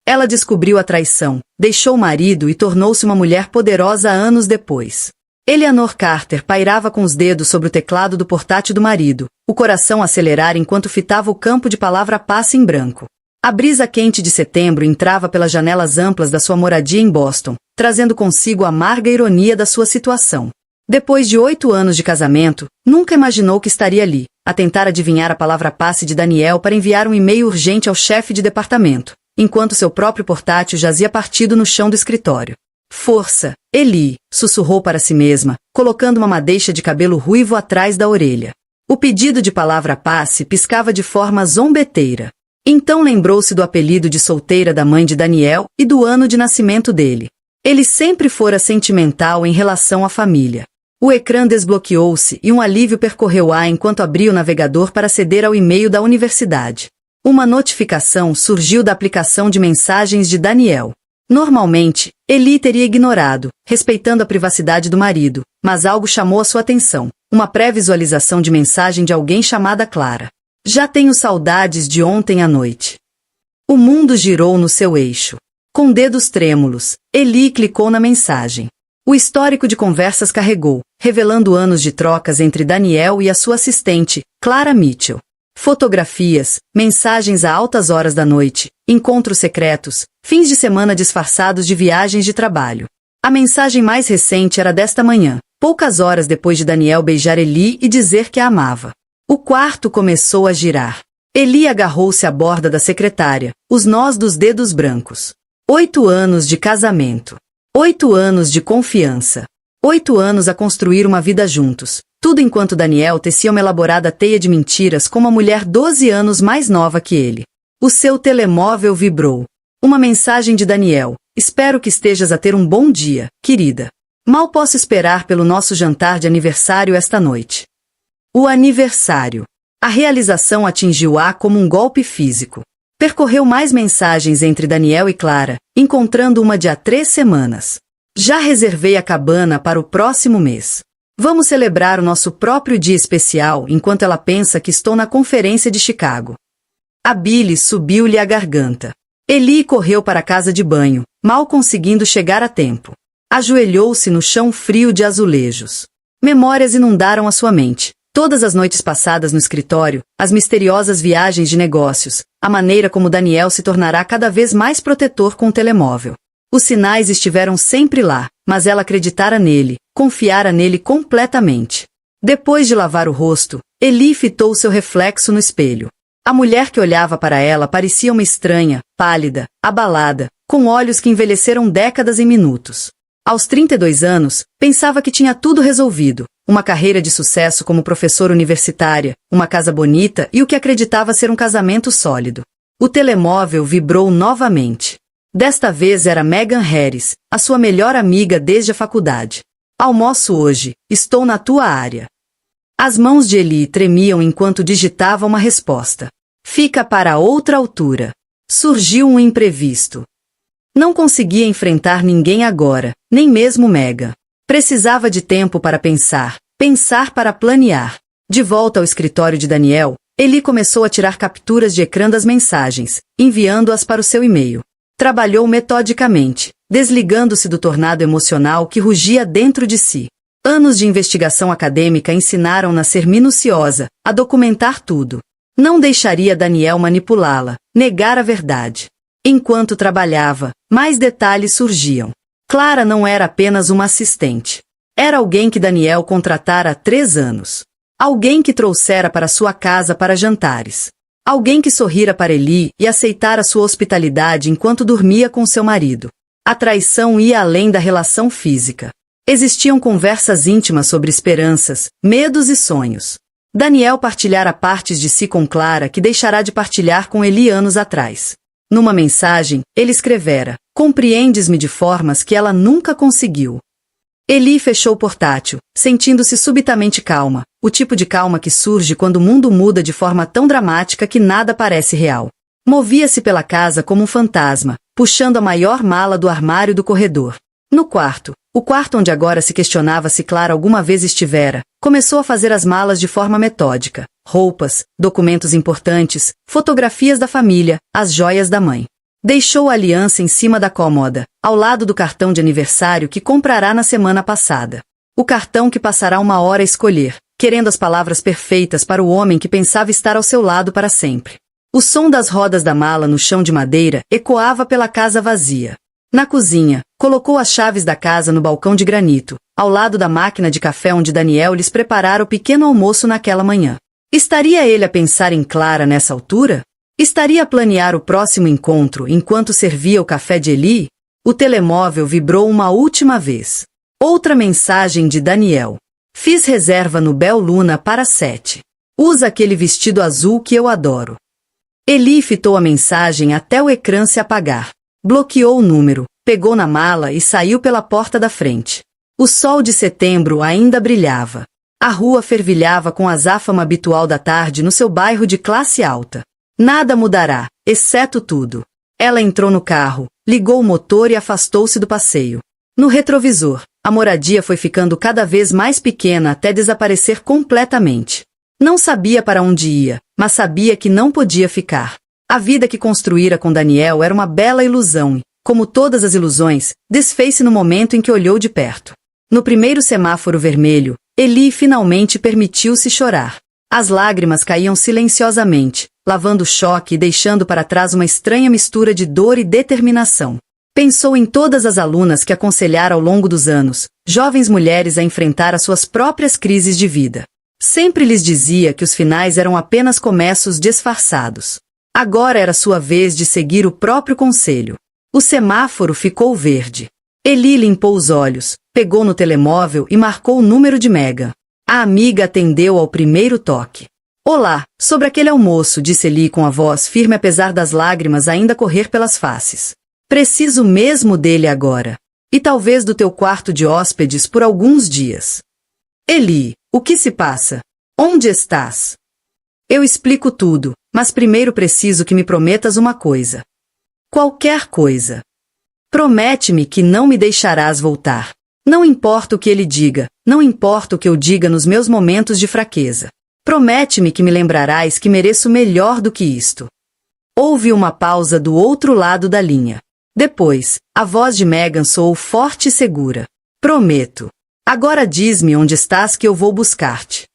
Ela descobriu a traição, deixou o marido e tornou-se uma mulher poderosa anos depois. Eleanor Carter pairava com os dedos sobre o teclado do portátil do marido, o coração a acelerar enquanto fitava o campo de palavra passe em branco. A brisa quente de setembro entrava pelas janelas amplas da sua moradia em Boston, trazendo consigo a amarga ironia da sua situação. Depois de 8 anos de casamento, nunca imaginou que estaria ali, a tentar adivinhar a palavra passe de Daniel para enviar um e-mail urgente ao chefe de departamento, enquanto seu próprio portátil jazia partido no chão do escritório. Força, Eli, sussurrou para si mesma, colocando uma madeixa de cabelo ruivo atrás da orelha. O pedido de palavra passe piscava de forma zombeteira. Então lembrou-se do apelido de solteira da mãe de Daniel e do ano de nascimento dele. Ele sempre fora sentimental em relação à família. O ecrã desbloqueou-se e um alívio percorreu o ar enquanto abria o navegador para aceder ao e-mail da universidade. Uma notificação surgiu da aplicação de mensagens de Daniel. Normalmente, Eli teria ignorado, respeitando a privacidade do marido, mas algo chamou a sua atenção, uma pré-visualização de mensagem de alguém chamada Clara. Já tenho saudades de ontem à noite. O mundo girou no seu eixo. Com dedos trêmulos, Eli clicou na mensagem. O histórico de conversas carregou, revelando anos de trocas entre Daniel e a sua assistente, Clara Mitchell. Fotografias, mensagens a altas horas da noite, encontros secretos, fins de semana disfarçados de viagens de trabalho. A mensagem mais recente era desta manhã, poucas horas depois de Daniel beijar Eli e dizer que a amava. O quarto começou a girar. Eli agarrou-se à borda da secretária, os nós dos dedos brancos. 8 anos de casamento. 8 anos de confiança. 8 anos a construir uma vida juntos. Tudo enquanto Daniel tecia uma elaborada teia de mentiras com uma mulher 12 anos mais nova que ele. O seu telemóvel vibrou. Uma mensagem de Daniel. Espero que estejas a ter um bom dia, querida. Mal posso esperar pelo nosso jantar de aniversário esta noite. O aniversário. A realização atingiu-a como um golpe físico. Percorreu mais mensagens entre Daniel e Clara, encontrando uma de há 3 semanas. Já reservei a cabana para o próximo mês. Vamos celebrar o nosso próprio dia especial enquanto ela pensa que estou na conferência de Chicago. A bile subiu-lhe a garganta. Eli correu para a casa de banho, mal conseguindo chegar a tempo. Ajoelhou-se no chão frio de azulejos. Memórias inundaram a sua mente. Todas as noites passadas no escritório, as misteriosas viagens de negócios, a maneira como Daniel se tornará cada vez mais protetor com o telemóvel. Os sinais estiveram sempre lá, mas ela acreditara nele, confiara nele completamente. Depois de lavar o rosto, Eli fitou seu reflexo no espelho. A mulher que olhava para ela parecia uma estranha, pálida, abalada, com olhos que envelheceram décadas em minutos. Aos 32 anos, pensava que tinha tudo resolvido. Uma carreira de sucesso como professora universitária, uma casa bonita e o que acreditava ser um casamento sólido. O telemóvel vibrou novamente. Desta vez era Megan Harris, a sua melhor amiga desde a faculdade. Almoço hoje, estou na tua área. As mãos de Eli tremiam enquanto digitava uma resposta. Fica para outra altura. Surgiu um imprevisto. Não conseguia enfrentar ninguém agora, nem mesmo Megan. Precisava de tempo para pensar para planear. De volta ao escritório de Daniel, Eli começou a tirar capturas de ecrã das mensagens, enviando-as para o seu e-mail. Trabalhou metodicamente, desligando-se do tornado emocional que rugia dentro de si. Anos de investigação acadêmica ensinaram-na a ser minuciosa, a documentar tudo. Não deixaria Daniel manipulá-la, negar a verdade. Enquanto trabalhava, mais detalhes surgiam. Clara não era apenas uma assistente. Era alguém que Daniel contratara há 3 anos. Alguém que trouxera para sua casa para jantares. Alguém que sorrira para Eli e aceitara sua hospitalidade enquanto dormia com seu marido. A traição ia além da relação física. Existiam conversas íntimas sobre esperanças, medos e sonhos. Daniel partilhara partes de si com Clara que deixará de partilhar com Eli anos atrás. Numa mensagem, ele escrevera: "Compreendes-me de formas que ela nunca conseguiu." Eli fechou o portátil, sentindo-se subitamente calma, o tipo de calma que surge quando o mundo muda de forma tão dramática que nada parece real. Movia-se pela casa como um fantasma, puxando a maior mala do armário do corredor. No quarto, o quarto onde agora se questionava se Clara alguma vez estivera, começou a fazer as malas de forma metódica. Roupas, documentos importantes, fotografias da família, as joias da mãe. Deixou a aliança em cima da cômoda, ao lado do cartão de aniversário que comprará na semana passada. O cartão que passará uma hora a escolher, querendo as palavras perfeitas para o homem que pensava estar ao seu lado para sempre. O som das rodas da mala no chão de madeira ecoava pela casa vazia. Na cozinha, colocou as chaves da casa no balcão de granito, ao lado da máquina de café onde Daniel lhes preparara o pequeno almoço naquela manhã. Estaria ele a pensar em Clara nessa altura? Estaria a planear o próximo encontro enquanto servia o café de Eli? O telemóvel vibrou uma última vez. Outra mensagem de Daniel. Fiz reserva no Bel Luna para 7. Usa aquele vestido azul que eu adoro. Eli fitou a mensagem até o ecrã se apagar. Bloqueou o número, pegou na mala e saiu pela porta da frente. O sol de setembro ainda brilhava. A rua fervilhava com a azáfama habitual da tarde no seu bairro de classe alta. Nada mudará, exceto tudo. Ela entrou no carro, ligou o motor e afastou-se do passeio. No retrovisor, a moradia foi ficando cada vez mais pequena até desaparecer completamente. Não sabia para onde ia, mas sabia que não podia ficar. A vida que construíra com Daniel era uma bela ilusão e, como todas as ilusões, desfez-se no momento em que olhou de perto. No primeiro semáforo vermelho, Eli finalmente permitiu-se chorar. As lágrimas caíam silenciosamente, lavando o choque e deixando para trás uma estranha mistura de dor e determinação. Pensou em todas as alunas que aconselhara ao longo dos anos, jovens mulheres a enfrentar as suas próprias crises de vida. Sempre lhes dizia que os finais eram apenas começos disfarçados. Agora era sua vez de seguir o próprio conselho. O semáforo ficou verde. Eli limpou os olhos, pegou no telemóvel e marcou o número de Megan. A amiga atendeu ao primeiro toque. Olá, sobre aquele almoço, disse Eli com a voz firme apesar das lágrimas ainda correr pelas faces. Preciso mesmo dele agora. E talvez do teu quarto de hóspedes por alguns dias. Eli, o que se passa? Onde estás? Eu explico tudo, mas primeiro preciso que me prometas uma coisa. Qualquer coisa. Promete-me que não me deixarás voltar. Não importa o que ele diga, não importa o que eu diga nos meus momentos de fraqueza. Promete-me que me lembrarás que mereço melhor do que isto. Houve uma pausa do outro lado da linha. Depois, a voz de Megan soou forte e segura. Prometo. Agora diz-me onde estás que eu vou buscar-te.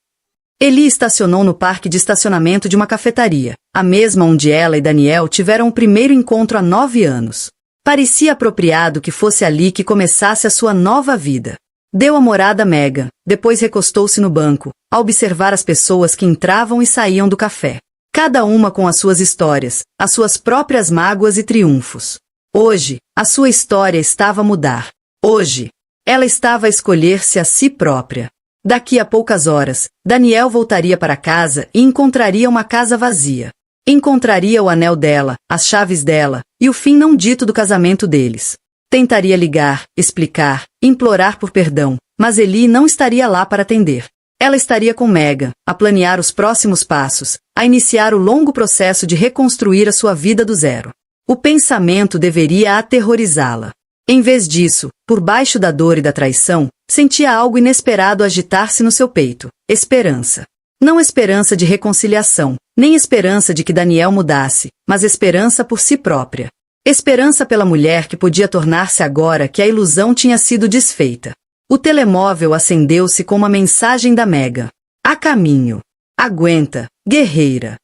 Eli estacionou no parque de estacionamento de uma cafetaria, a mesma onde ela e Daniel tiveram o primeiro encontro há 9 anos. Parecia apropriado que fosse ali que começasse a sua nova vida. Deu a morada a Megan, depois recostou-se no banco, a observar as pessoas que entravam e saíam do café. Cada uma com as suas histórias, as suas próprias mágoas e triunfos. Hoje, a sua história estava a mudar. Hoje, ela estava a escolher-se a si própria. Daqui a poucas horas, Daniel voltaria para casa e encontraria uma casa vazia. Encontraria o anel dela, as chaves dela, e o fim não dito do casamento deles. Tentaria ligar, explicar, implorar por perdão, mas Eli não estaria lá para atender. Ela estaria com Megan, a planear os próximos passos, a iniciar o longo processo de reconstruir a sua vida do zero. O pensamento deveria aterrorizá-la. Em vez disso, por baixo da dor e da traição, sentia algo inesperado agitar-se no seu peito. Esperança. Não esperança de reconciliação, nem esperança de que Daniel mudasse, mas esperança por si própria. Esperança pela mulher que podia tornar-se agora que a ilusão tinha sido desfeita. O telemóvel acendeu-se com uma mensagem da Megan. A caminho. Aguenta, guerreira.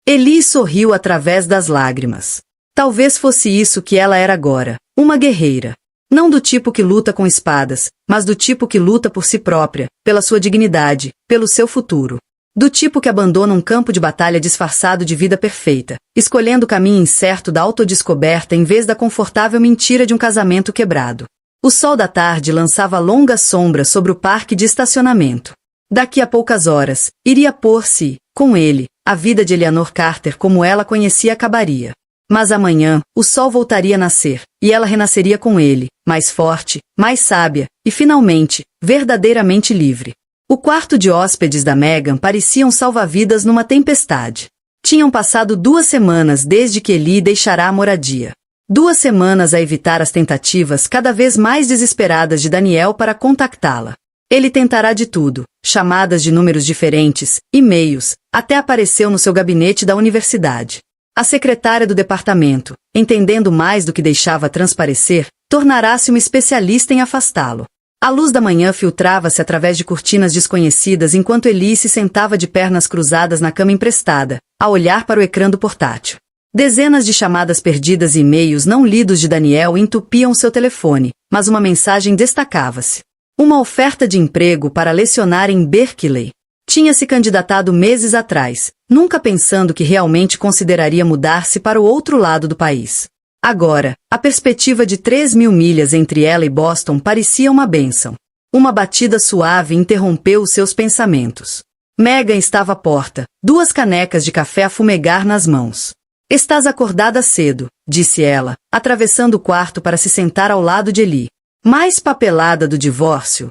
Eli sorriu através das lágrimas. Talvez fosse isso que ela era agora, uma guerreira. Não do tipo que luta com espadas, mas do tipo que luta por si própria, pela sua dignidade, pelo seu futuro. Do tipo que abandona um campo de batalha disfarçado de vida perfeita, escolhendo o caminho incerto da autodescoberta em vez da confortável mentira de um casamento quebrado. O sol da tarde lançava longas sombras sobre o parque de estacionamento. Daqui a poucas horas, iria pôr-se, com ele, a vida de Eleanor Carter como ela conhecia acabaria. Mas amanhã, o sol voltaria a nascer, e ela renasceria com ele, mais forte, mais sábia, e finalmente, verdadeiramente livre. O quarto de hóspedes da Megan parecia um salva-vidas numa tempestade. Tinham passado 2 semanas desde que Eli deixara a moradia. 2 semanas a evitar as tentativas cada vez mais desesperadas de Daniel para contactá-la. Ele tentará de tudo, chamadas de números diferentes, e-mails, até apareceu no seu gabinete da universidade. A secretária do departamento, entendendo mais do que deixava transparecer, tornará-se uma especialista em afastá-lo. A luz da manhã filtrava-se através de cortinas desconhecidas enquanto Eli se sentava de pernas cruzadas na cama emprestada, a olhar para o ecrã do portátil. Dezenas de chamadas perdidas e e-mails não lidos de Daniel entupiam seu telefone, mas uma mensagem destacava-se. Uma oferta de emprego para lecionar em Berkeley. Tinha se candidatado meses atrás, nunca pensando que realmente consideraria mudar-se para o outro lado do país. Agora, a perspectiva de 3.000 milhas entre ela e Boston parecia uma bênção. Uma batida suave interrompeu os seus pensamentos. Megan estava à porta, 2 canecas de café a fumegar nas mãos. "Estás acordada cedo", disse ela, atravessando o quarto para se sentar ao lado de Eli. "Mais papelada do divórcio?"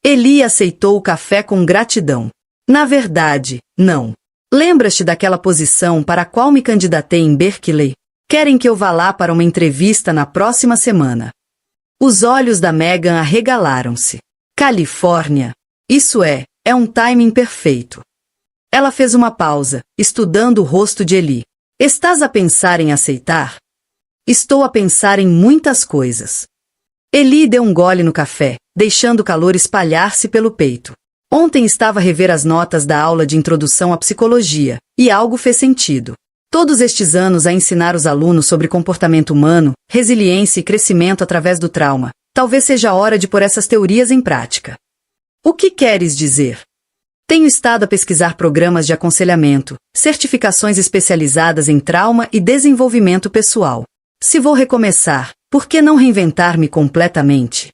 Eli aceitou o café com gratidão. "Na verdade, não. Lembras-te daquela posição para a qual me candidatei em Berkeley? Querem que eu vá lá para uma entrevista na próxima semana." Os olhos da Megan arregalaram-se. "Califórnia. Isso é um timing perfeito." Ela fez uma pausa, estudando o rosto de Eli. "Estás a pensar em aceitar?" "Estou a pensar em muitas coisas." Eli deu um gole no café, deixando o calor espalhar-se pelo peito. Ontem estava a rever as notas da aula de introdução à psicologia, e algo fez sentido. Todos estes anos a ensinar os alunos sobre comportamento humano, resiliência e crescimento através do trauma. Talvez seja a hora de pôr essas teorias em prática. "O que queres dizer?" "Tenho estado a pesquisar programas de aconselhamento, certificações especializadas em trauma e desenvolvimento pessoal. Se vou recomeçar, por que não reinventar-me completamente?"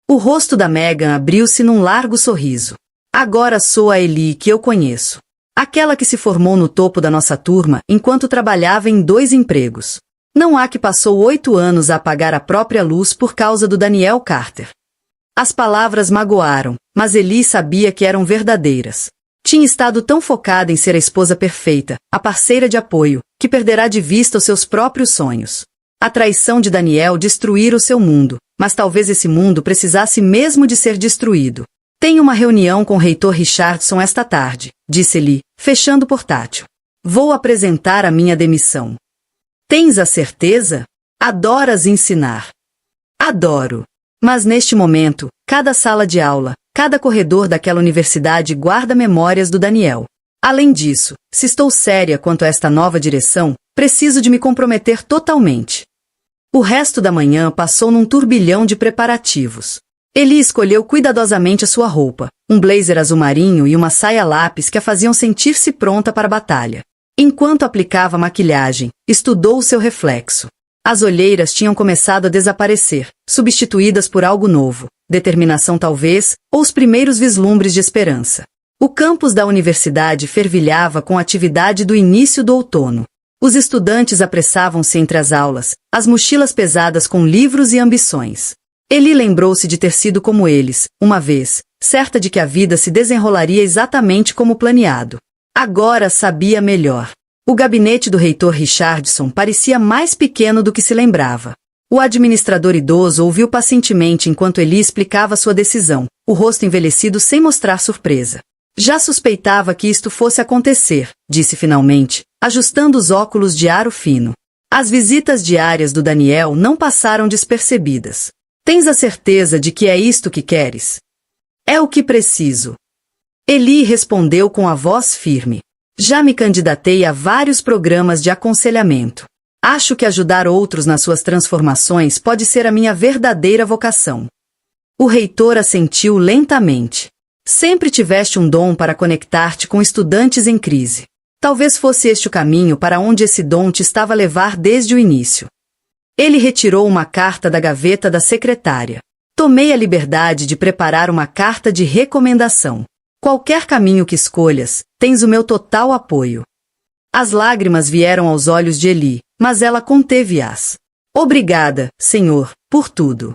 O rosto da Megan abriu-se num largo sorriso. "Agora sou a Eli que eu conheço. Aquela que se formou no topo da nossa turma enquanto trabalhava em 2 empregos. Não há que passou 8 anos a apagar a própria luz por causa do Daniel Carter." As palavras magoaram, mas Eli sabia que eram verdadeiras. Tinha estado tão focada em ser a esposa perfeita, a parceira de apoio, que perderá de vista os seus próprios sonhos. A traição de Daniel destruíra o seu mundo, mas talvez esse mundo precisasse mesmo de ser destruído. "Tenho uma reunião com o reitor Richardson esta tarde", disse Eli, fechando o portátil. "Vou apresentar a minha demissão." "Tens a certeza? Adoras ensinar." "Adoro. Mas neste momento, cada sala de aula, cada corredor daquela universidade guarda memórias do Daniel. Além disso, se estou séria quanto a esta nova direção, preciso de me comprometer totalmente." O resto da manhã passou num turbilhão de preparativos. Eli escolheu cuidadosamente a sua roupa, um blazer azul marinho e uma saia lápis que a faziam sentir-se pronta para a batalha. Enquanto aplicava a maquilhagem, estudou o seu reflexo. As olheiras tinham começado a desaparecer, substituídas por algo novo, determinação talvez, ou os primeiros vislumbres de esperança. O campus da universidade fervilhava com a atividade do início do outono. Os estudantes apressavam-se entre as aulas, as mochilas pesadas com livros e ambições. Eli lembrou-se de ter sido como eles, uma vez, certa de que a vida se desenrolaria exatamente como planeado. Agora sabia melhor. O gabinete do reitor Richardson parecia mais pequeno do que se lembrava. O administrador idoso ouviu pacientemente enquanto Eli explicava sua decisão, o rosto envelhecido sem mostrar surpresa. "Já suspeitava que isto fosse acontecer", disse finalmente, ajustando os óculos de aro fino. As visitas diárias do Daniel não passaram despercebidas. "Tens a certeza de que é isto que queres?" "É o que preciso." Eli respondeu com a voz firme. "Já me candidatei a vários programas de aconselhamento. Acho que ajudar outros nas suas transformações pode ser a minha verdadeira vocação." O reitor assentiu lentamente. "Sempre tiveste um dom para conectar-te com estudantes em crise. Talvez fosse este o caminho para onde esse dom te estava a levar desde o início." Ele retirou uma carta da gaveta da secretária. "Tomei a liberdade de preparar uma carta de recomendação. Qualquer caminho que escolhas, tens o meu total apoio." As lágrimas vieram aos olhos de Eli, mas ela conteve-as. "Obrigada, senhor, por tudo."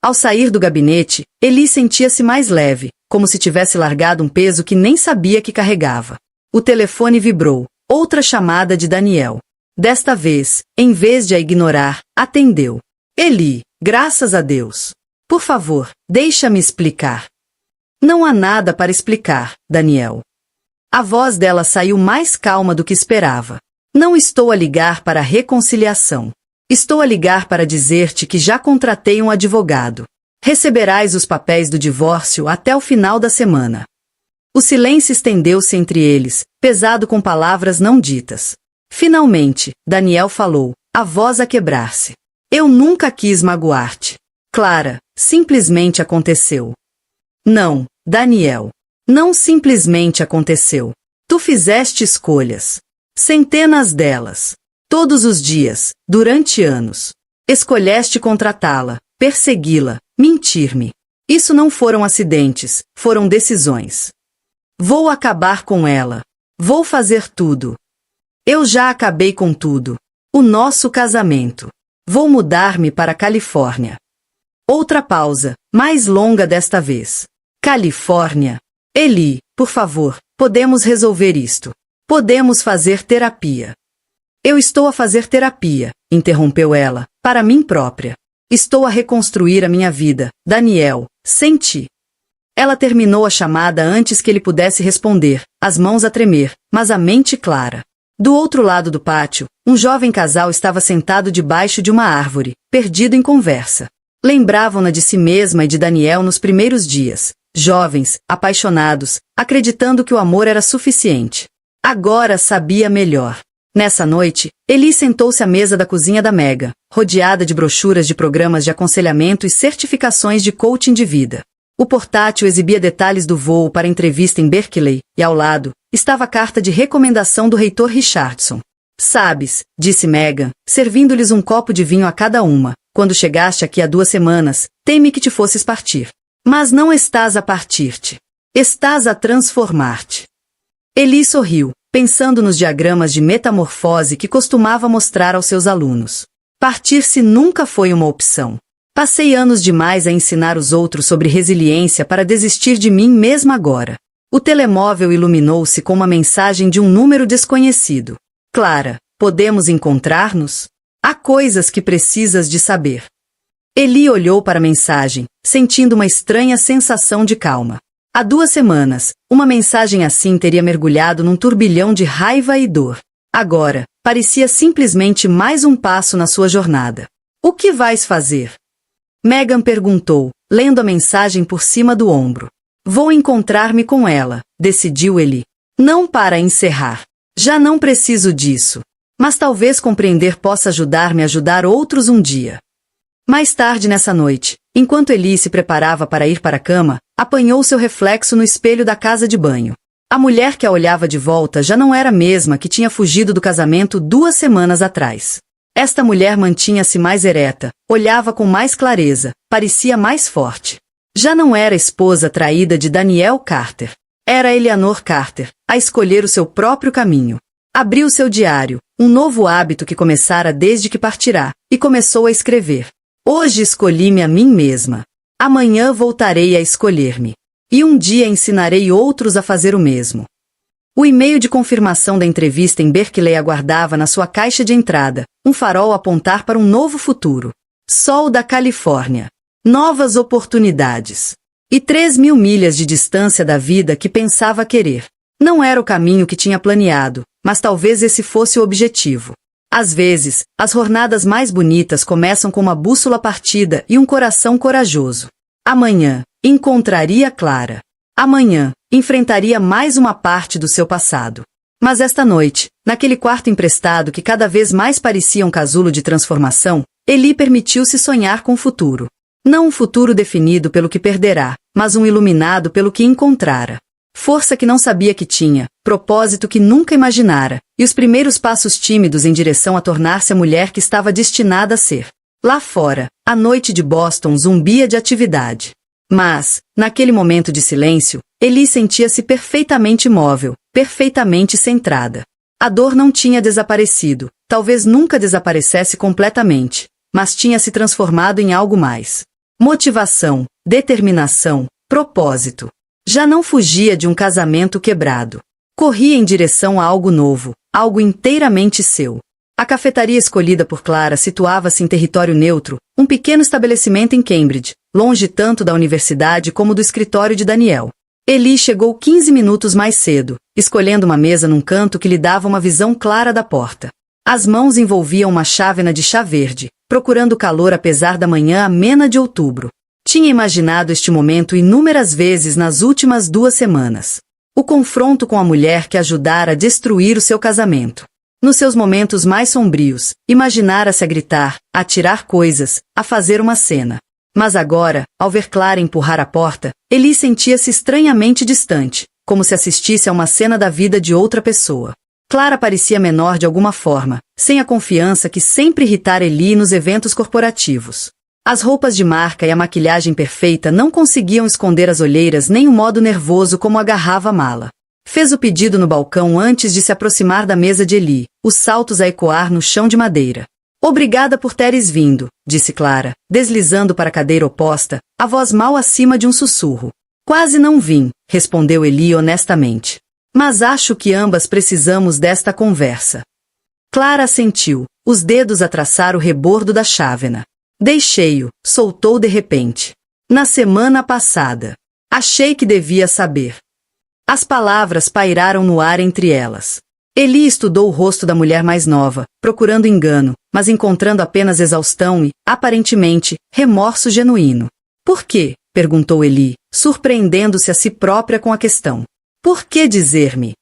Ao sair do gabinete, Eli sentia-se mais leve, como se tivesse largado um peso que nem sabia que carregava. O telefone vibrou. Outra chamada de Daniel. Desta vez, em vez de a ignorar, atendeu. "Eli, graças a Deus. Por favor, deixa-me explicar." "Não há nada para explicar, Daniel." A voz dela saiu mais calma do que esperava. Não estou a ligar para a reconciliação. Estou a ligar para dizer-te que já contratei um advogado. Receberás os papéis do divórcio até o final da semana. O silêncio estendeu-se entre eles, pesado com palavras não ditas. Finalmente, Daniel falou, a voz a quebrar-se. Eu nunca quis magoar-te. Clara, simplesmente aconteceu. Não, Daniel. Não simplesmente aconteceu. Tu fizeste escolhas. Centenas delas. Todos os dias, durante anos. Escolheste contratá-la, persegui-la, mentir-me. Isso não foram acidentes, foram decisões. Vou acabar com ela. Vou fazer tudo. Eu já acabei com tudo. O nosso casamento. Vou mudar-me para a Califórnia. Outra pausa, mais longa desta vez. Califórnia. Eli, por favor, podemos resolver isto. Podemos fazer terapia. Eu estou a fazer terapia, interrompeu ela, para mim própria. Estou a reconstruir a minha vida, Daniel, sem ti. Ela terminou a chamada antes que ele pudesse responder, as mãos a tremer, mas a mente clara. Do outro lado do pátio, um jovem casal estava sentado debaixo de uma árvore, perdido em conversa. Lembravam-na de si mesma e de Daniel nos primeiros dias, jovens, apaixonados, acreditando que o amor era suficiente. Agora sabia melhor. Nessa noite, Eli sentou-se à mesa da cozinha da Megan, rodeada de brochuras de programas de aconselhamento e certificações de coaching de vida. O portátil exibia detalhes do voo para a entrevista em Berkeley, e ao lado, estava a carta de recomendação do reitor Richardson. Sabes, disse Megan, servindo-lhes um copo de vinho a cada uma, quando chegaste aqui há 2 semanas, temi que te fosses partir. Mas não estás a partir-te. Estás a transformar-te. Eli sorriu, pensando nos diagramas de metamorfose que costumava mostrar aos seus alunos. Partir-se nunca foi uma opção. Passei anos demais a ensinar os outros sobre resiliência para desistir de mim mesma agora. O telemóvel iluminou-se com uma mensagem de um número desconhecido. Clara, podemos encontrar-nos? Há coisas que precisas de saber. Eli olhou para a mensagem, sentindo uma estranha sensação de calma. Há 2 semanas, uma mensagem assim teria mergulhado num turbilhão de raiva e dor. Agora, parecia simplesmente mais um passo na sua jornada. O que vais fazer? Megan perguntou, lendo a mensagem por cima do ombro. Vou encontrar-me com ela, decidiu Eli. Não para encerrar. Já não preciso disso. Mas talvez compreender possa ajudar-me a ajudar outros um dia. Mais tarde nessa noite, enquanto Eli se preparava para ir para a cama, apanhou seu reflexo no espelho da casa de banho. A mulher que a olhava de volta já não era a mesma que tinha fugido do casamento 2 semanas atrás. Esta mulher mantinha-se mais ereta, olhava com mais clareza, parecia mais forte. Já não era a esposa traída de Daniel Carter. Era Eleanor Carter, a escolher o seu próprio caminho. Abriu seu diário, um novo hábito que começara desde que partirá, e começou a escrever. Hoje escolhi-me a mim mesma. Amanhã voltarei a escolher-me. E um dia ensinarei outros a fazer o mesmo. O e-mail de confirmação da entrevista em Berkeley aguardava na sua caixa de entrada, um farol a apontar para um novo futuro. Sol da Califórnia. Novas oportunidades. E 3.000 milhas de distância da vida que pensava querer. Não era o caminho que tinha planeado, mas talvez esse fosse o objetivo. Às vezes, as jornadas mais bonitas começam com uma bússola partida e um coração corajoso. Amanhã, encontraria Clara. Amanhã, enfrentaria mais uma parte do seu passado. Mas esta noite, naquele quarto emprestado que cada vez mais parecia um casulo de transformação, Eli permitiu-se sonhar com o futuro. Não um futuro definido pelo que perderá, mas um iluminado pelo que encontrara. Força que não sabia que tinha, propósito que nunca imaginara, e os primeiros passos tímidos em direção a tornar-se a mulher que estava destinada a ser. Lá fora, a noite de Boston zumbia de atividade. Mas, naquele momento de silêncio, Eli sentia-se perfeitamente imóvel, perfeitamente centrada. A dor não tinha desaparecido, talvez nunca desaparecesse completamente, mas tinha se transformado em algo mais. Motivação, determinação, propósito. Já não fugia de um casamento quebrado. Corria em direção a algo novo, algo inteiramente seu. A cafetaria escolhida por Clara situava-se em território neutro, um pequeno estabelecimento em Cambridge, longe tanto da universidade como do escritório de Daniel. Eli chegou 15 minutos mais cedo, escolhendo uma mesa num canto que lhe dava uma visão clara da porta. As mãos envolviam uma chávena de chá verde, procurando calor apesar da manhã amena de outubro. Tinha imaginado este momento inúmeras vezes nas últimas 2 semanas. O confronto com a mulher que ajudara a destruir o seu casamento. Nos seus momentos mais sombrios, imaginara-se a gritar, a atirar coisas, a fazer uma cena. Mas agora, ao ver Clara empurrar a porta, Eli sentia-se estranhamente distante, como se assistisse a uma cena da vida de outra pessoa. Clara parecia menor de alguma forma, sem a confiança que sempre irritara Eli nos eventos corporativos. As roupas de marca e a maquilhagem perfeita não conseguiam esconder as olheiras nem o modo nervoso como agarrava a mala. Fez o pedido no balcão antes de se aproximar da mesa de Eli, os saltos a ecoar no chão de madeira. Obrigada por teres vindo, disse Clara, deslizando para a cadeira oposta, a voz mal acima de um sussurro. Quase não vim, respondeu Eli honestamente. Mas acho que ambas precisamos desta conversa. Clara assentiu, os dedos a traçar o rebordo da chávena. Deixei-o, soltou de repente. Na semana passada. Achei que devia saber. As palavras pairaram no ar entre elas. Eli estudou o rosto da mulher mais nova, procurando engano, mas encontrando apenas exaustão e, aparentemente, remorso genuíno. Por quê? Perguntou Eli, surpreendendo-se a si própria com a questão. Por que dizer-me?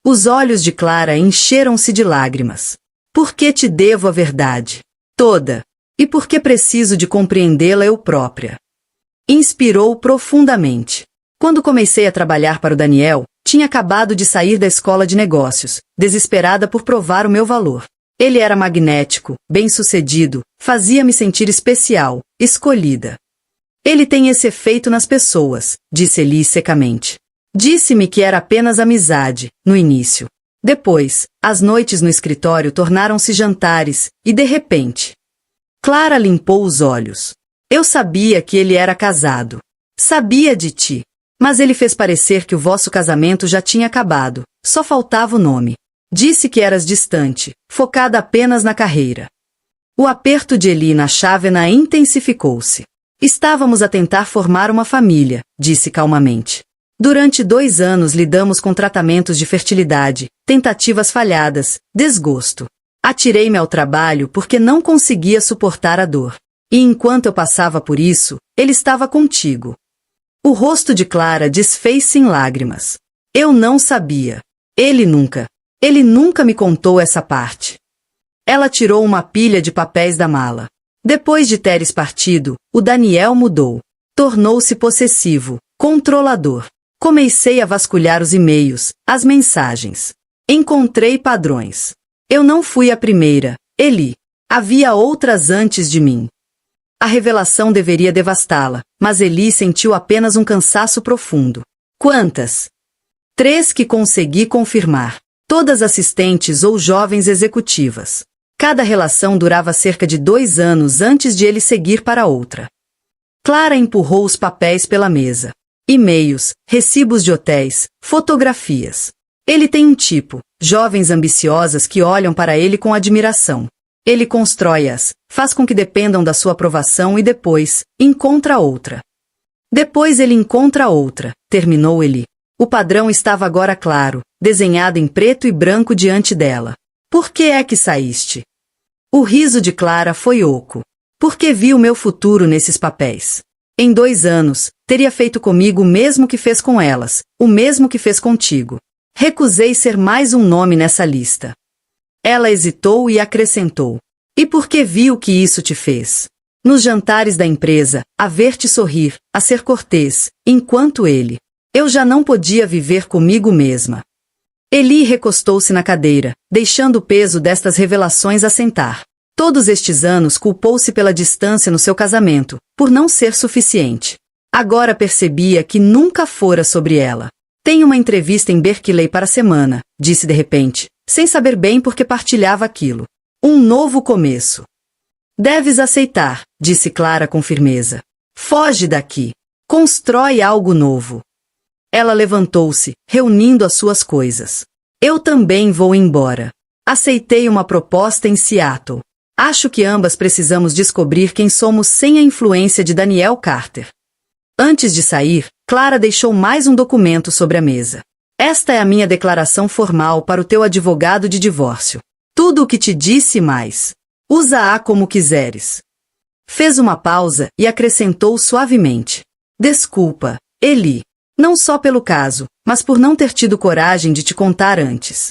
Os olhos de Clara encheram-se de lágrimas. Por que te devo a verdade? Toda. E por que preciso de compreendê-la eu própria? Inspirou profundamente. Quando comecei a trabalhar para o Daniel, tinha acabado de sair da escola de negócios, desesperada por provar o meu valor. Ele era magnético, bem-sucedido, fazia-me sentir especial, escolhida. Ele tem esse efeito nas pessoas, disse Eli secamente. Disse-me que era apenas amizade, no início. Depois, as noites no escritório tornaram-se jantares, e de repente... Clara limpou os olhos. Eu sabia que ele era casado. Sabia de ti. Mas ele fez parecer que o vosso casamento já tinha acabado, só faltava o nome. Disse que eras distante, focada apenas na carreira. O aperto de Eli na chávena intensificou-se. Estávamos a tentar formar uma família, disse calmamente. Durante 2 anos lidamos com tratamentos de fertilidade, tentativas falhadas, desgosto. Atirei-me ao trabalho porque não conseguia suportar a dor. E enquanto eu passava por isso, ele estava contigo. O rosto de Clara desfez-se em lágrimas. Eu não sabia. Ele nunca me contou essa parte. Ela tirou uma pilha de papéis da mala. Depois de teres partido, o Daniel mudou. Tornou-se possessivo, controlador. Comecei a vasculhar os e-mails, as mensagens. Encontrei padrões. Eu não fui a primeira, Eli. Havia outras antes de mim. A revelação deveria devastá-la, mas Eli sentiu apenas um cansaço profundo. Quantas? 3 que consegui confirmar. Todas assistentes ou jovens executivas. Cada relação durava cerca de 2 anos antes de ele seguir para outra. Clara empurrou os papéis pela mesa. E-mails, recibos de hotéis, fotografias. Ele tem um tipo, jovens ambiciosas que olham para ele com admiração. Ele constrói-as, faz com que dependam da sua aprovação e depois, encontra outra. Depois ele encontra outra, terminou Eli. O padrão estava agora claro, desenhado em preto e branco diante dela. Por que é que saíste? O riso de Clara foi oco. Porque vi o meu futuro nesses papéis. Em 2 anos, teria feito comigo o mesmo que fez com elas, o mesmo que fez contigo. Recusei ser mais um nome nessa lista. Ela hesitou e acrescentou. E por que vi o que isso te fez? Nos jantares da empresa, a ver-te sorrir, a ser cortês, enquanto ele. Eu já não podia viver comigo mesma. Eli recostou-se na cadeira, deixando o peso destas revelações assentar. Todos estes anos culpou-se pela distância no seu casamento, por não ser suficiente. Agora percebia que nunca fora sobre ela. Tenho uma entrevista em Berkeley para a semana, disse de repente, sem saber bem por que partilhava aquilo. Um novo começo. Deves aceitar, disse Clara com firmeza. Foge daqui. Constrói algo novo. Ela levantou-se, reunindo as suas coisas. Eu também vou embora. Aceitei uma proposta em Seattle. Acho que ambas precisamos descobrir quem somos sem a influência de Daniel Carter. Antes de sair, Clara deixou mais um documento sobre a mesa. Esta é a minha declaração formal para o teu advogado de divórcio. Tudo o que te disse mais. Usa-a como quiseres. Fez uma pausa e acrescentou suavemente. Desculpa, Eli. Não só pelo caso, mas por não ter tido coragem de te contar antes.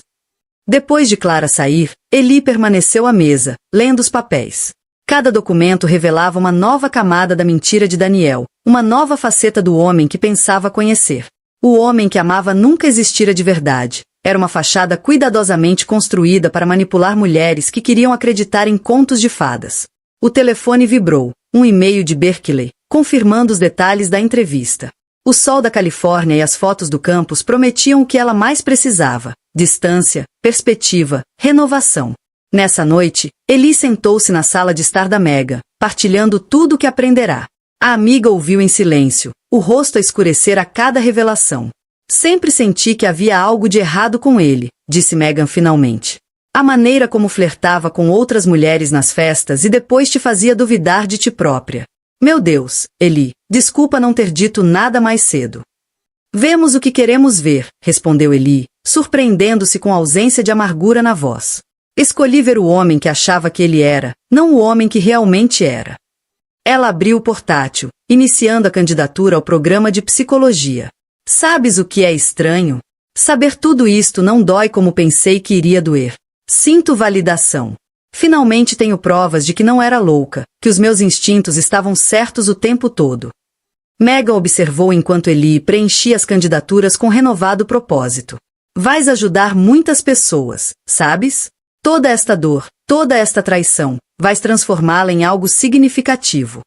Depois de Clara sair, Eli permaneceu à mesa, lendo os papéis. Cada documento revelava uma nova camada da mentira de Daniel, uma nova faceta do homem que pensava conhecer. O homem que amava nunca existira de verdade. Era uma fachada cuidadosamente construída para manipular mulheres que queriam acreditar em contos de fadas. O telefone vibrou, um e-mail de Berkeley, confirmando os detalhes da entrevista. O sol da Califórnia e as fotos do campus prometiam o que ela mais precisava: distância, perspectiva, renovação. Nessa noite, Eli sentou-se na sala de estar da Mega, partilhando tudo o que aprenderá. A amiga ouviu em silêncio, o rosto a escurecer a cada revelação. Sempre senti que havia algo de errado com ele, disse Megan finalmente. A maneira como flertava com outras mulheres nas festas e depois te fazia duvidar de ti própria. Meu Deus, Eli, desculpa não ter dito nada mais cedo. Vemos o que queremos ver, respondeu Eli, surpreendendo-se com a ausência de amargura na voz. Escolhi ver o homem que achava que ele era, não o homem que realmente era. Ela abriu o portátil, iniciando a candidatura ao programa de psicologia. Sabes o que é estranho? Saber tudo isto não dói como pensei que iria doer. Sinto validação. Finalmente tenho provas de que não era louca, que os meus instintos estavam certos o tempo todo. Megan observou enquanto Eli preenchia as candidaturas com renovado propósito. Vais ajudar muitas pessoas, sabes? Toda esta dor, toda esta traição, vais transformá-la em algo significativo.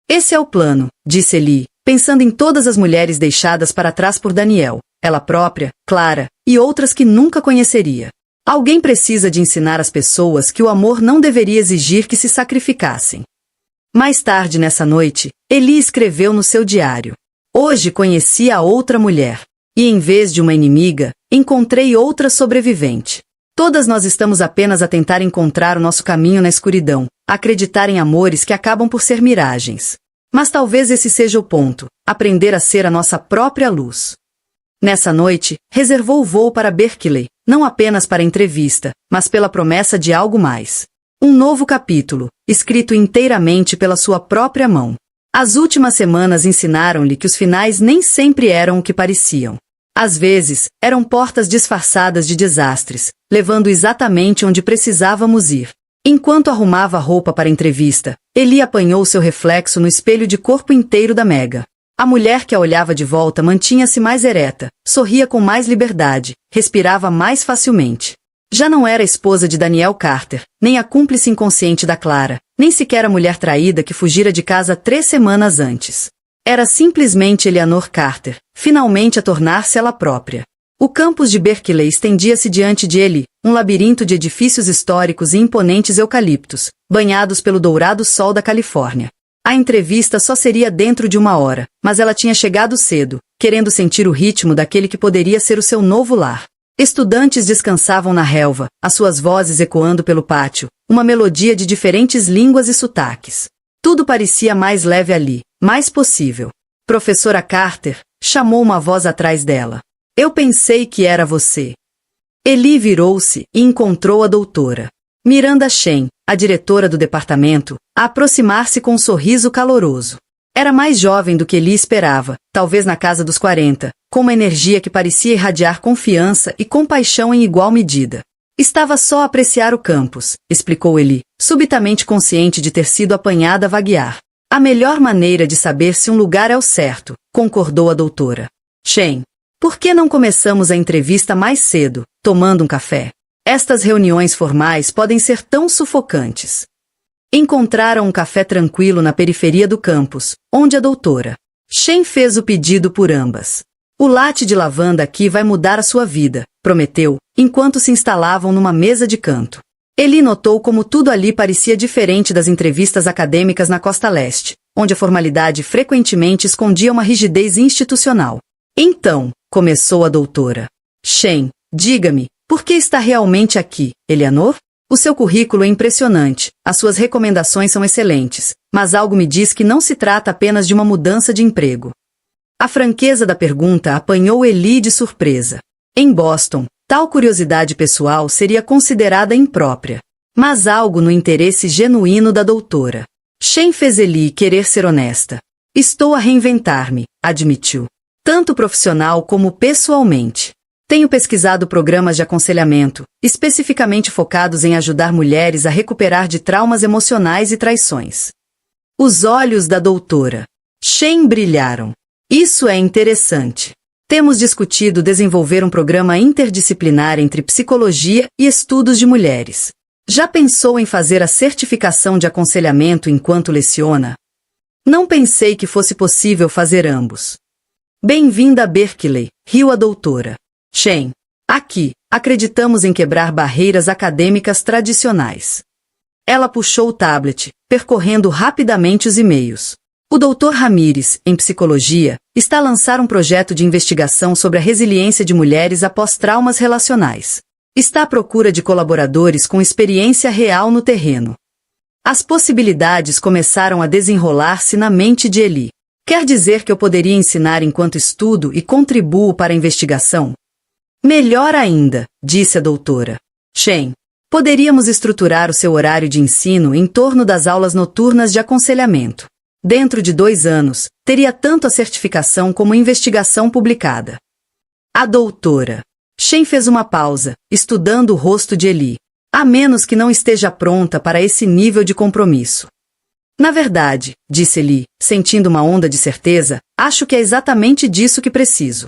Esse é o plano, disse Eli, pensando em todas as mulheres deixadas para trás por Daniel, ela própria, Clara, e outras que nunca conheceria. Alguém precisa de ensinar às pessoas que o amor não deveria exigir que se sacrificassem. Mais tarde nessa noite, Eli escreveu no seu diário. Hoje conheci a outra mulher. E em vez de uma inimiga, encontrei outra sobrevivente. Todas nós estamos apenas a tentar encontrar o nosso caminho na escuridão, a acreditar em amores que acabam por ser miragens. Mas talvez esse seja o ponto, aprender a ser a nossa própria luz. Nessa noite, reservou o voo para Berkeley, não apenas para a entrevista, mas pela promessa de algo mais. Um novo capítulo, escrito inteiramente pela sua própria mão. As últimas semanas ensinaram-lhe que os finais nem sempre eram o que pareciam. Às vezes, eram portas disfarçadas de desastres, levando exatamente onde precisávamos ir. Enquanto arrumava a roupa para a entrevista, Eli apanhou seu reflexo no espelho de corpo inteiro da Mega. A mulher que a olhava de volta mantinha-se mais ereta, sorria com mais liberdade, respirava mais facilmente. Já não era a esposa de Daniel Carter, nem a cúmplice inconsciente da Clara, nem sequer a mulher traída que fugira de casa 3 semanas antes. Era simplesmente Eleanor Carter, finalmente a tornar-se ela própria. O campus de Berkeley estendia-se diante de ele, um labirinto de edifícios históricos e imponentes eucaliptos, banhados pelo dourado sol da Califórnia. A entrevista só seria dentro de 1 hora, mas ela tinha chegado cedo, querendo sentir o ritmo daquele que poderia ser o seu novo lar. Estudantes descansavam na relva, as suas vozes ecoando pelo pátio, uma melodia de diferentes línguas e sotaques. Tudo parecia mais leve ali, mais possível. Professora Carter, chamou uma voz atrás dela. Eu pensei que era você. Eli virou-se e encontrou a doutora Miranda Shen, a diretora do departamento, a aproximar-se com um sorriso caloroso. Era mais jovem do que Eli esperava, talvez na casa dos 40, com uma energia que parecia irradiar confiança e compaixão em igual medida. Estava só a apreciar o campus, explicou Eli, subitamente consciente de ter sido apanhada a vaguear. A melhor maneira de saber se um lugar é o certo, concordou a doutora Shen. Por que não começamos a entrevista mais cedo, tomando um café? Estas reuniões formais podem ser tão sufocantes. Encontraram um café tranquilo na periferia do campus, onde a doutora Shen fez o pedido por ambas. O latte de lavanda aqui vai mudar a sua vida, prometeu, enquanto se instalavam numa mesa de canto. Eli notou como tudo ali parecia diferente das entrevistas acadêmicas na costa leste, onde a formalidade frequentemente escondia uma rigidez institucional. Então, começou a doutora Shen, diga-me, por que está realmente aqui, Eleanor? O seu currículo é impressionante, as suas recomendações são excelentes, mas algo me diz que não se trata apenas de uma mudança de emprego. A franqueza da pergunta apanhou Eli de surpresa. Em Boston, tal curiosidade pessoal seria considerada imprópria. Mas algo no interesse genuíno da doutora Chen fez Eli querer ser honesta. Estou a reinventar-me, admitiu. Tanto profissional como pessoalmente. Tenho pesquisado programas de aconselhamento, especificamente focados em ajudar mulheres a recuperar de traumas emocionais e traições. Os olhos da doutora Chen brilharam. Isso é interessante. Temos discutido desenvolver um programa interdisciplinar entre psicologia e estudos de mulheres. Já pensou em fazer a certificação de aconselhamento enquanto leciona? Não pensei que fosse possível fazer ambos. Bem-vinda a Berkeley, riu a doutora Chen. Aqui, acreditamos em quebrar barreiras acadêmicas tradicionais. Ela puxou o tablet, percorrendo rapidamente os e-mails. O Dr. Ramírez, em psicologia, está a lançar um projeto de investigação sobre a resiliência de mulheres após traumas relacionais. Está à procura de colaboradores com experiência real no terreno. As possibilidades começaram a desenrolar-se na mente de Eli. Quer dizer que eu poderia ensinar enquanto estudo e contribuo para a investigação? Melhor ainda, disse a doutora Chen. Poderíamos estruturar o seu horário de ensino em torno das aulas noturnas de aconselhamento. Dentro de 2 anos, teria tanto a certificação como a investigação publicada. A doutora Chen fez uma pausa, estudando o rosto de Eli. A menos que não esteja pronta para esse nível de compromisso. Na verdade, disse Eli, sentindo uma onda de certeza, acho que é exatamente disso que preciso.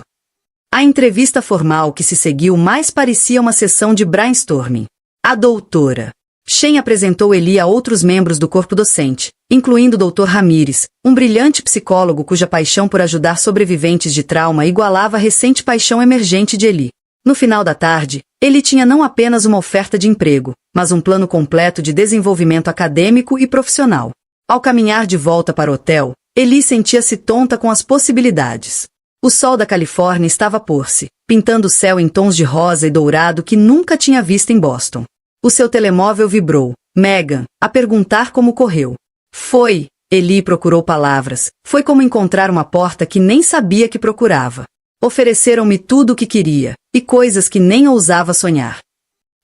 A entrevista formal que se seguiu mais parecia uma sessão de brainstorming. A doutora Chen apresentou Eli a outros membros do corpo docente, incluindo o Dr. Ramírez, um brilhante psicólogo cuja paixão por ajudar sobreviventes de trauma igualava a recente paixão emergente de Eli. No final da tarde, ele tinha não apenas uma oferta de emprego, mas um plano completo de desenvolvimento acadêmico e profissional. Ao caminhar de volta para o hotel, Eli sentia-se tonta com as possibilidades. O sol da Califórnia estava a pôr-se, pintando o céu em tons de rosa e dourado que nunca tinha visto em Boston. O seu telemóvel vibrou. Megan, a perguntar como correu. Foi, Eli procurou palavras, foi como encontrar uma porta que nem sabia que procurava. Ofereceram-me tudo o que queria, e coisas que nem ousava sonhar.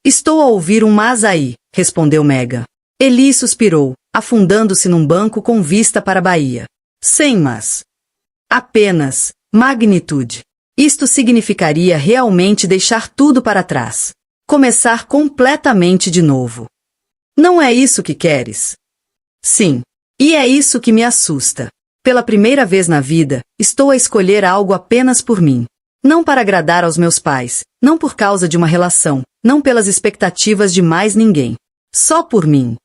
Estou a ouvir um mas aí, respondeu Megan. Eli suspirou, afundando-se num banco com vista para a baía. Sem mas. Apenas, magnitude. Isto significaria realmente deixar tudo para trás. Começar completamente de novo. Não é isso que queres? Sim. E é isso que me assusta. Pela primeira vez na vida, estou a escolher algo apenas por mim. Não para agradar aos meus pais, não por causa de uma relação, não pelas expectativas de mais ninguém. Só por mim.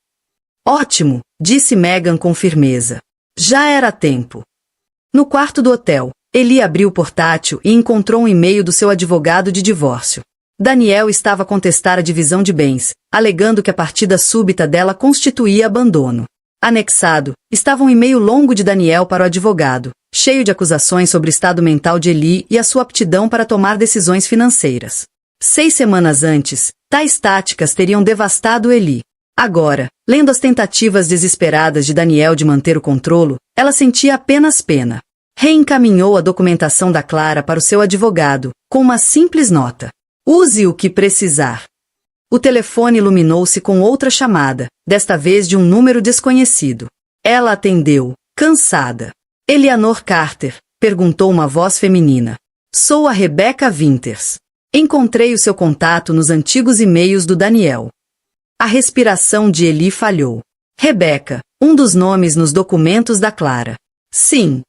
Ótimo, disse Megan com firmeza. Já era tempo. No quarto do hotel, Eli abriu o portátil e encontrou um e-mail do seu advogado de divórcio. Daniel estava a contestar a divisão de bens, alegando que a partida súbita dela constituía abandono. Anexado, estava um e-mail longo de Daniel para o advogado, cheio de acusações sobre o estado mental de Eli e a sua aptidão para tomar decisões financeiras. 6 semanas antes, tais táticas teriam devastado Eli. Agora, lendo as tentativas desesperadas de Daniel de manter o controle, ela sentia apenas pena. Reencaminhou a documentação da Clara para o seu advogado, com uma simples nota. Use o que precisar. O telefone iluminou-se com outra chamada, desta vez de um número desconhecido. Ela atendeu, cansada. Eleanor Carter, perguntou uma voz feminina. Sou a Rebecca Winters. Encontrei o seu contato nos antigos e-mails do Daniel. A respiração de Eli falhou. Rebecca, um dos nomes nos documentos da Clara. Sim.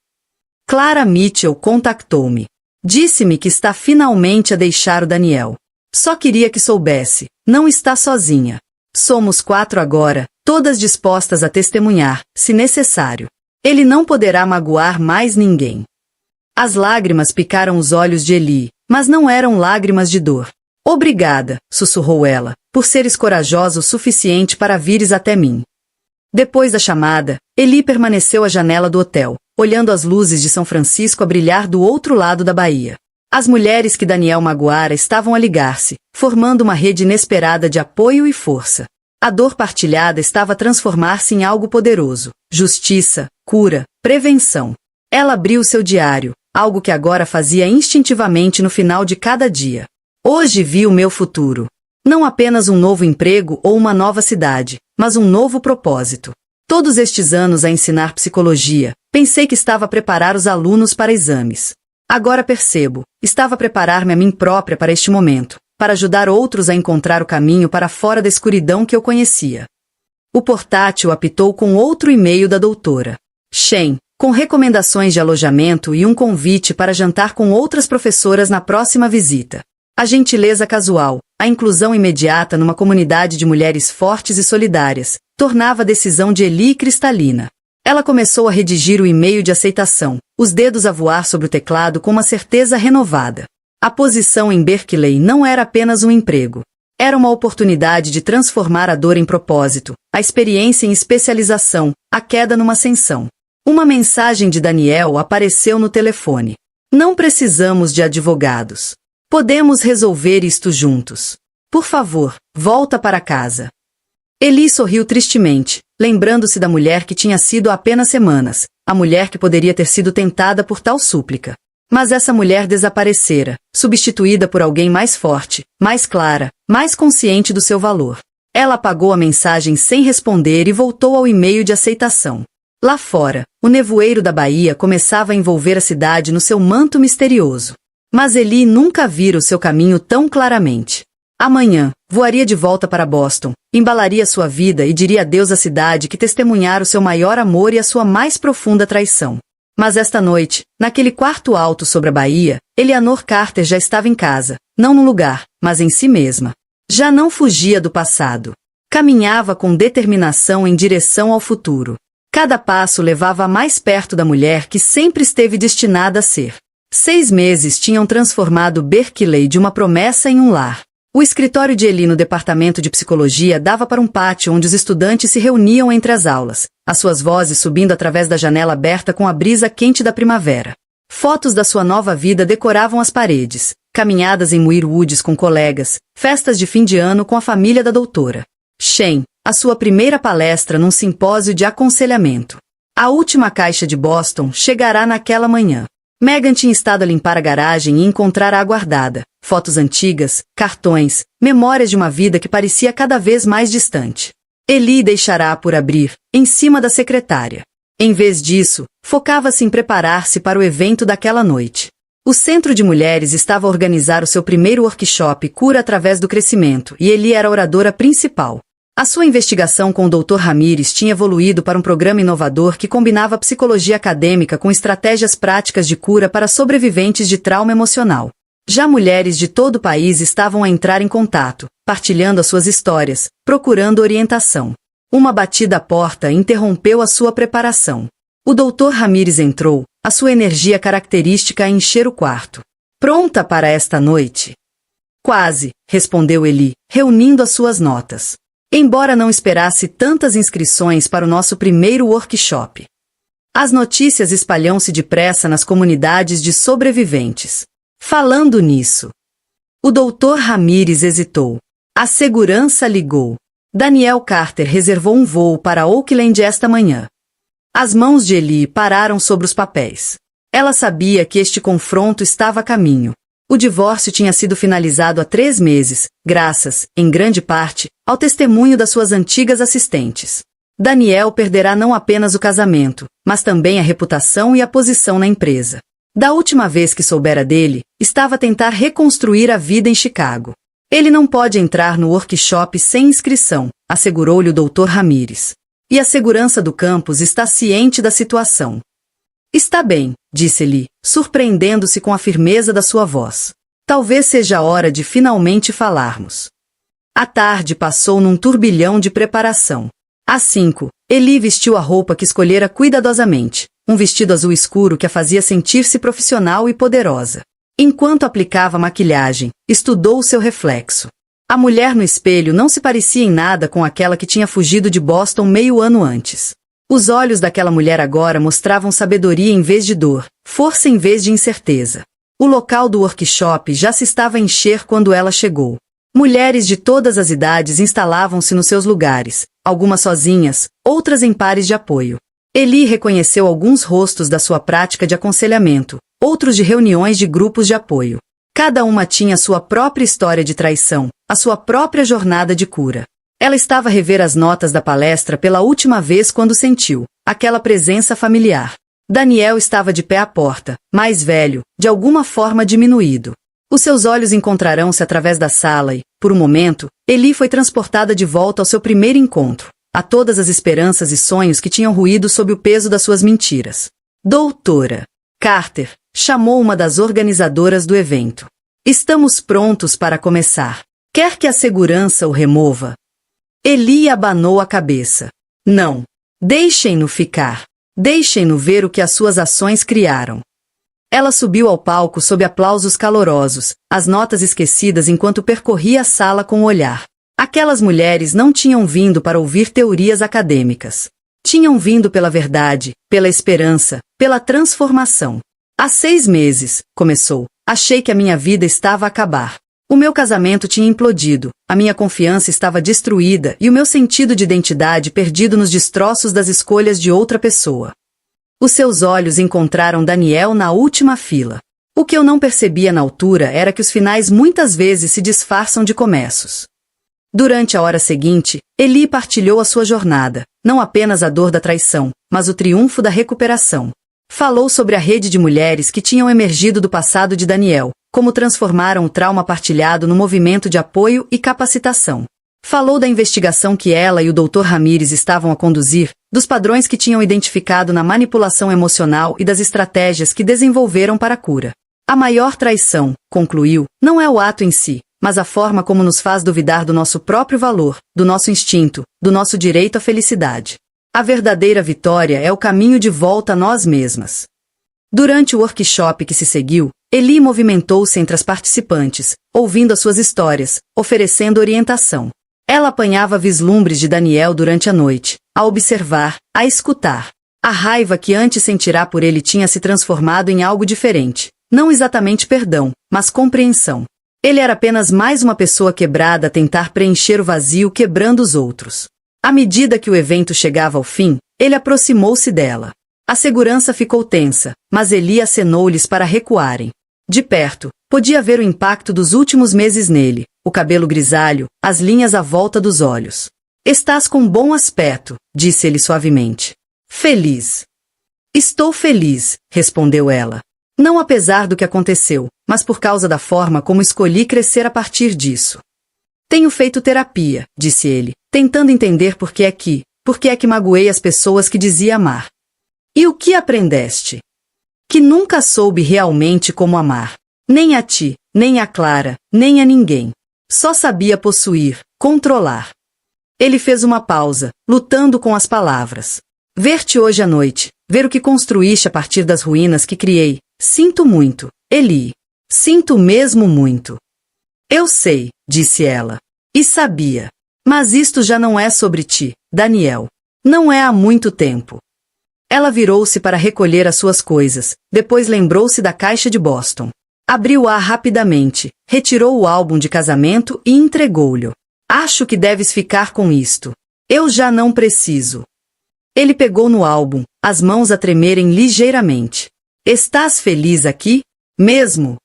Clara Mitchell contactou-me. Disse-me que está finalmente a deixar o Daniel. Só queria que soubesse, não está sozinha. Somos 4 agora, todas dispostas a testemunhar, se necessário. Ele não poderá magoar mais ninguém. As lágrimas picaram os olhos de Eli, mas não eram lágrimas de dor. Obrigada, sussurrou ela, por seres corajosa o suficiente para vires até mim. Depois da chamada, Eli permaneceu à janela do hotel, olhando as luzes de São Francisco a brilhar do outro lado da baía. As mulheres que Daniel magoara estavam a ligar-se, formando uma rede inesperada de apoio e força. A dor partilhada estava a transformar-se em algo poderoso. Justiça, cura, prevenção. Ela abriu seu diário, algo que agora fazia instintivamente no final de cada dia. Hoje vi o meu futuro. Não apenas um novo emprego ou uma nova cidade, mas um novo propósito. Todos estes anos a ensinar psicologia, pensei que estava a preparar os alunos para exames. Agora percebo, estava a preparar-me a mim própria para este momento, para ajudar outros a encontrar o caminho para fora da escuridão que eu conhecia. O portátil apitou com outro e-mail da doutora Shen, com recomendações de alojamento e um convite para jantar com outras professoras na próxima visita. A gentileza casual, a inclusão imediata numa comunidade de mulheres fortes e solidárias, tornava a decisão de Eli cristalina. Ela começou a redigir o e-mail de aceitação, os dedos a voar sobre o teclado com uma certeza renovada. A posição em Berkeley não era apenas um emprego. Era uma oportunidade de transformar a dor em propósito, a experiência em especialização, a queda numa ascensão. Uma mensagem de Daniel apareceu no telefone. Não precisamos de advogados. Podemos resolver isto juntos. Por favor, volta para casa. Eli sorriu tristemente, lembrando-se da mulher que tinha sido há apenas semanas, a mulher que poderia ter sido tentada por tal súplica. Mas essa mulher desaparecera, substituída por alguém mais forte, mais clara, mais consciente do seu valor. Ela apagou a mensagem sem responder e voltou ao e-mail de aceitação. Lá fora, o nevoeiro da Bahia começava a envolver a cidade no seu manto misterioso. Mas Eli nunca vira o seu caminho tão claramente. Amanhã, voaria de volta para Boston, embalaria sua vida e diria adeus à cidade que testemunhara o seu maior amor e a sua mais profunda traição. Mas esta noite, naquele quarto alto sobre a Bahia, Eleanor Carter já estava em casa, não no lugar, mas em si mesma. Já não fugia do passado. Caminhava com determinação em direção ao futuro. Cada passo levava mais perto da mulher que sempre esteve destinada a ser. 6 meses tinham transformado Berkeley de uma promessa em um lar. O escritório de Eli no departamento de psicologia dava para um pátio onde os estudantes se reuniam entre as aulas, as suas vozes subindo através da janela aberta com a brisa quente da primavera. Fotos da sua nova vida decoravam as paredes, caminhadas em Muir Woods com colegas, festas de fim de ano com a família da doutora Shen, a sua primeira palestra num simpósio de aconselhamento. A última caixa de Boston chegará naquela manhã. Megan tinha estado a limpar a garagem e encontrar a aguardada, fotos antigas, cartões, memórias de uma vida que parecia cada vez mais distante. Eli deixará por abrir, em cima da secretária. Em vez disso, focava-se em preparar-se para o evento daquela noite. O Centro de Mulheres estava a organizar o seu primeiro workshop Cura através do Crescimento e Eli era a oradora principal. A sua investigação com o Dr. Ramírez tinha evoluído para um programa inovador que combinava psicologia acadêmica com estratégias práticas de cura para sobreviventes de trauma emocional. Já mulheres de todo o país estavam a entrar em contato, partilhando as suas histórias, procurando orientação. Uma batida à porta interrompeu a sua preparação. O Dr. Ramírez entrou, a sua energia característica a encher o quarto. Pronta para esta noite? Quase, respondeu Eli, reunindo as suas notas. Embora não esperasse tantas inscrições para o nosso primeiro workshop. As notícias espalham-se depressa nas comunidades de sobreviventes. Falando nisso, o Dr. Ramírez hesitou. A segurança ligou. Daniel Carter reservou um voo para Oakland esta manhã. As mãos de Eli pararam sobre os papéis. Ela sabia que este confronto estava a caminho. O divórcio tinha sido finalizado há 3 meses, graças, em grande parte, ao testemunho das suas antigas assistentes. Daniel perderá não apenas o casamento, mas também a reputação e a posição na empresa. Da última vez que soubera dele, estava a tentar reconstruir a vida em Chicago. Ele não pode entrar no workshop sem inscrição, assegurou-lhe o Dr. Ramírez. E a segurança do campus está ciente da situação. Está bem, disse Eli, surpreendendo-se com a firmeza da sua voz. Talvez seja a hora de finalmente falarmos. A tarde passou num turbilhão de preparação. Às 5, Eli vestiu a roupa que escolhera cuidadosamente, um vestido azul escuro que a fazia sentir-se profissional e poderosa. Enquanto aplicava maquilhagem, estudou o seu reflexo. A mulher no espelho não se parecia em nada com aquela que tinha fugido de Boston meio ano antes. Os olhos daquela mulher agora mostravam sabedoria em vez de dor, força em vez de incerteza. O local do workshop já se estava a encher quando ela chegou. Mulheres de todas as idades instalavam-se nos seus lugares, algumas sozinhas, outras em pares de apoio. Eli reconheceu alguns rostos da sua prática de aconselhamento, outros de reuniões de grupos de apoio. Cada uma tinha sua própria história de traição, a sua própria jornada de cura. Ela estava a rever as notas da palestra pela última vez quando sentiu aquela presença familiar. Daniel estava de pé à porta, mais velho, de alguma forma diminuído. Os seus olhos encontrarão-se através da sala e, por um momento, Eli foi transportada de volta ao seu primeiro encontro, a todas as esperanças e sonhos que tinham ruído sob o peso das suas mentiras. Doutora Carter, chamou uma das organizadoras do evento. Estamos prontos para começar. Quer que a segurança o remova? Eli abanou a cabeça. Não. Deixem-no ficar. Deixem-no ver o que as suas ações criaram. Ela subiu ao palco sob aplausos calorosos, as notas esquecidas enquanto percorria a sala com o olhar. Aquelas mulheres não tinham vindo para ouvir teorias acadêmicas. Tinham vindo pela verdade, pela esperança, pela transformação. Há 6 meses, começou, achei que a minha vida estava a acabar. O meu casamento tinha implodido, a minha confiança estava destruída e o meu sentido de identidade perdido nos destroços das escolhas de outra pessoa. Os seus olhos encontraram Daniel na última fila. O que eu não percebia na altura era que os finais muitas vezes se disfarçam de começos. Durante a hora seguinte, Eli partilhou a sua jornada, não apenas a dor da traição, mas o triunfo da recuperação. Falou sobre a rede de mulheres que tinham emergido do passado de Daniel, como transformaram o trauma partilhado no movimento de apoio e capacitação. Falou da investigação que ela e o Dr. Ramírez estavam a conduzir, dos padrões que tinham identificado na manipulação emocional e das estratégias que desenvolveram para a cura. A maior traição, concluiu, não é o ato em si, mas a forma como nos faz duvidar do nosso próprio valor, do nosso instinto, do nosso direito à felicidade. A verdadeira vitória é o caminho de volta a nós mesmas. Durante o workshop que se seguiu, Eli movimentou-se entre as participantes, ouvindo as suas histórias, oferecendo orientação. Ela apanhava vislumbres de Daniel durante a noite, a observar, a escutar. A raiva que antes sentirá por ele tinha se transformado em algo diferente. Não exatamente perdão, mas compreensão. Ele era apenas mais uma pessoa quebrada a tentar preencher o vazio quebrando os outros. À medida que o evento chegava ao fim, ele aproximou-se dela. A segurança ficou tensa, mas Eli acenou-lhes para recuarem. De perto, podia ver o impacto dos últimos meses nele, o cabelo grisalho, as linhas à volta dos olhos. Estás com bom aspecto, disse ele suavemente. Feliz. Estou feliz, respondeu ela. Não apesar do que aconteceu, mas por causa da forma como escolhi crescer a partir disso. Tenho feito terapia, disse ele, tentando entender por que é que magoei as pessoas que dizia amar. E o que aprendeste? Que nunca soube realmente como amar. Nem a ti, nem a Clara, nem a ninguém. Só sabia possuir, controlar. Ele fez uma pausa, lutando com as palavras. Ver-te hoje à noite, ver o que construíste a partir das ruínas que criei. Sinto muito, Eli. Sinto mesmo muito. Eu sei, disse ela. E sabia. Mas isto já não é sobre ti, Daniel. Não é há muito tempo. Ela virou-se para recolher as suas coisas, depois lembrou-se da caixa de Boston. Abriu-a rapidamente, retirou o álbum de casamento e entregou-lhe. Acho que deves ficar com isto. Eu já não preciso. Ele pegou no álbum, as mãos a tremerem ligeiramente. Estás feliz aqui? Mesmo?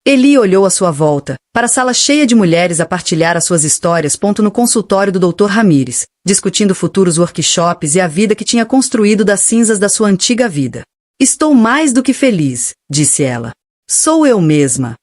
Eli olhou à sua volta, para a sala cheia de mulheres a partilhar as suas histórias. No consultório do Dr. Ramírez, discutindo futuros workshops e a vida que tinha construído das cinzas da sua antiga vida. Estou mais do que feliz, disse ela. Sou eu mesma.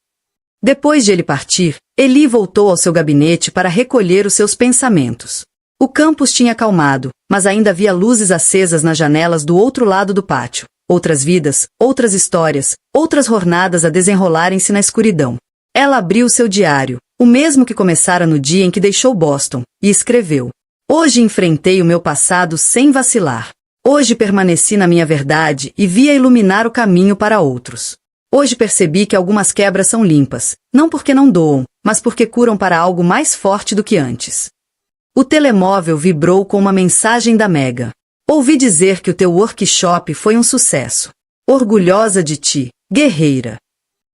Depois de ele partir, Eli voltou ao seu gabinete para recolher os seus pensamentos. O campus tinha acalmado, mas ainda havia luzes acesas nas janelas do outro lado do pátio. Outras vidas, outras histórias, outras jornadas a desenrolarem-se na escuridão. Ela abriu seu diário, o mesmo que começara no dia em que deixou Boston, e escreveu. Hoje enfrentei o meu passado sem vacilar. Hoje permaneci na minha verdade e vi a iluminar o caminho para outros. Hoje percebi que algumas quebras são limpas, não porque não doam, mas porque curam para algo mais forte do que antes. O telemóvel vibrou com uma mensagem da Megan. Ouvi dizer que o teu workshop foi um sucesso. Orgulhosa de ti, guerreira.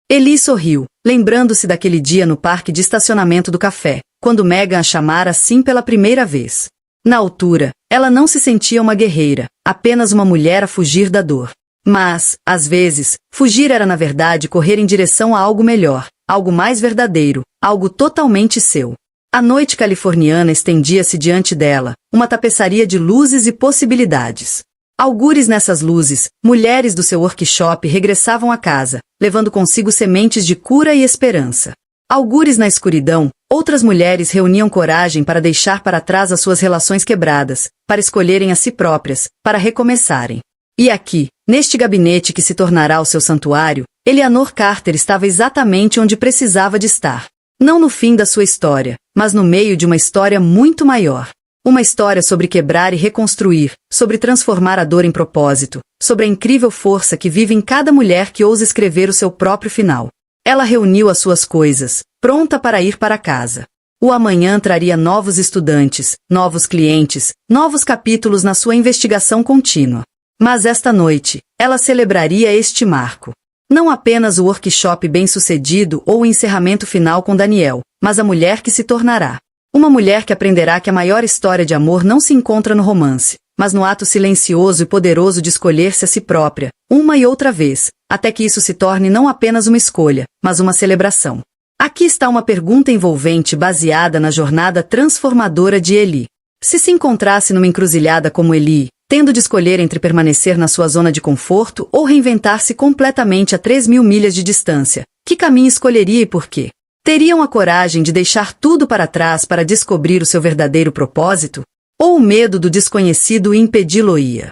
Eli sorriu, lembrando-se daquele dia no parque de estacionamento do café, quando Megan a chamara assim pela primeira vez. Na altura, ela não se sentia uma guerreira, apenas uma mulher a fugir da dor. Mas, às vezes, fugir era na verdade correr em direção a algo melhor, algo mais verdadeiro, algo totalmente seu. A noite californiana estendia-se diante dela, uma tapeçaria de luzes e possibilidades. Algures nessas luzes, mulheres do seu workshop regressavam a casa, levando consigo sementes de cura e esperança. Algures na escuridão, outras mulheres reuniam coragem para deixar para trás as suas relações quebradas, para escolherem a si próprias, para recomeçarem. E aqui, neste gabinete que se tornará o seu santuário, Eleanor Carter estava exatamente onde precisava de estar. Não no fim da sua história, mas no meio de uma história muito maior. Uma história sobre quebrar e reconstruir, sobre transformar a dor em propósito, sobre a incrível força que vive em cada mulher que ousa escrever o seu próprio final. Ela reuniu as suas coisas, pronta para ir para casa. O amanhã traria novos estudantes, novos clientes, novos capítulos na sua investigação contínua. Mas esta noite, ela celebraria este marco. Não apenas o workshop bem-sucedido ou o encerramento final com Daniel, mas a mulher que se tornará. Uma mulher que aprenderá que a maior história de amor não se encontra no romance, mas no ato silencioso e poderoso de escolher-se a si própria, uma e outra vez, até que isso se torne não apenas uma escolha, mas uma celebração. Aqui está uma pergunta envolvente baseada na jornada transformadora de Eli. Se encontrasse numa encruzilhada como Eli, tendo de escolher entre permanecer na sua zona de conforto ou reinventar-se completamente a 3.000 milhas de distância, que caminho escolheria e por quê? Teriam a coragem de deixar tudo para trás para descobrir o seu verdadeiro propósito? Ou o medo do desconhecido impedi-lo-ia?